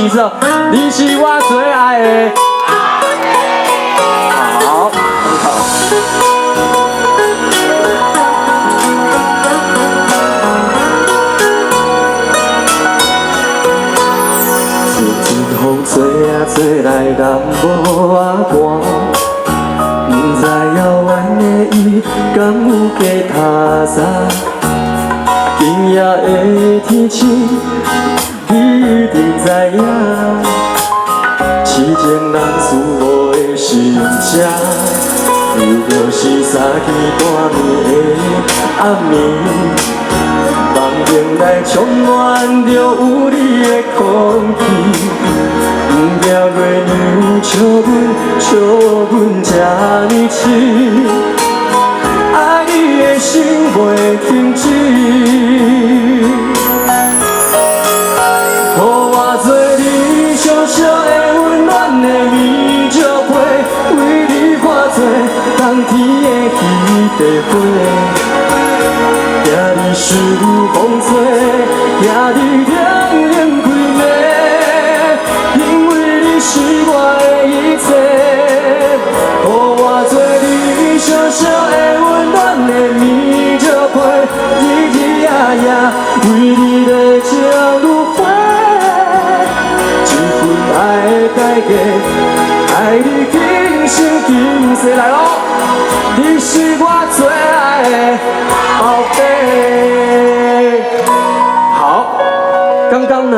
几次哦。你是我最爱的。好，很好。风吹啊吹来，人无啊寒，不知遥远的伊，敢有加他山？今夜的天星，你一定知影，痴情人思我的心声。如果是三更半暝的暗暝，梦境内充满着有你的空气。不惊月亮笑阮这呢痴，爱你的心袂停止。予我做你小小的温暖的棉石被，为你化作冬天的彼块花。惊你思如风吹，惊你凉凉规暝，因为你是我的一切。予我做你小小的温暖的棉石被，日日夜夜为你在将入花。这份爱的代价，爱你今生今世来咯，你是我最爱的宝贝。好，刚刚呢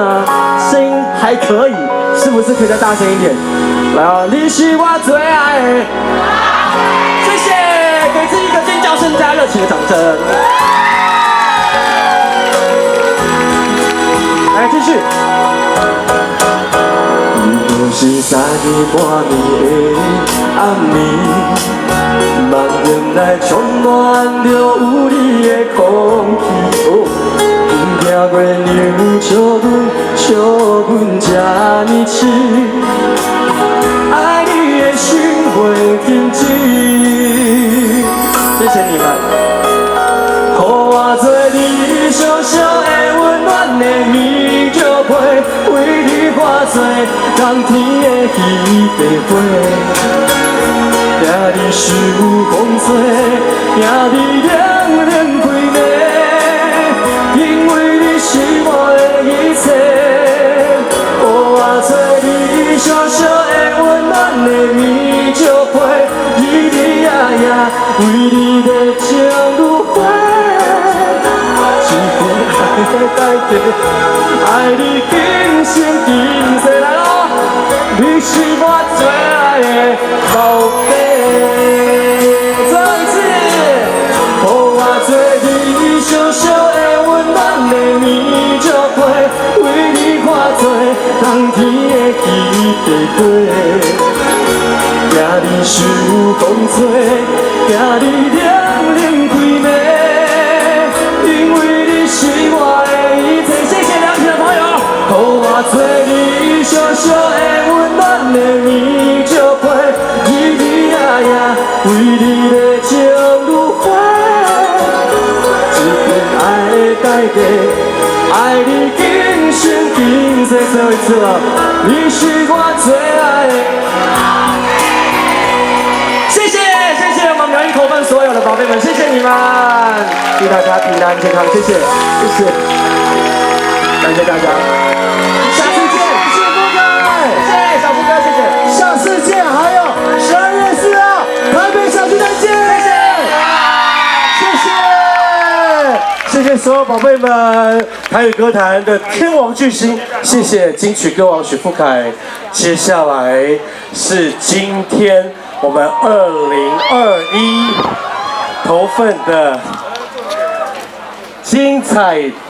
声音还可以，是不是可以再大声一点？来哦，你是我最爱的，谢谢，给自己一个尖叫声加热情的掌声。来继续。如果是三更半暝的暗暝，梦境内充满着有你的空气。不惊月亮笑阮这呢痴，爱你的心袂停止。谢谢你们。予我做你小小的温暖的棉石被，为你化作冬天的彼块花。惊你思有风吹，惊你凉凉规暝，因为你是我的一切。予我做你小小的温暖的棉石被，日日夜夜为你在将入花。这份爱的代价，爱你今生今世来咯，你是我最爱的宝贝。最后一次，予我做你小小的温暖的棉石被，为你化作冬天的彼块花。惊你思有风吹，惊你凉凉规暝，因为你是我的一切。谢谢良品的朋友，予我做你小小的温暖的棉石被，日日夜夜为你在将入花。这份爱的代价，爱你今生今世。最后一次了，你是我最爱的。谢谢我们苗栗口分所有的宝贝们，谢谢你们，祝大家平安健康，谢谢，感谢大家，下次见，谢谢富哥，谢谢小富哥，谢谢，下次见，还有12月4号台北小巨蛋见，谢谢所有宝贝们，台语歌坛的天王巨星，谢谢金曲歌王许富凯，接下来是今天我们2021头份的精彩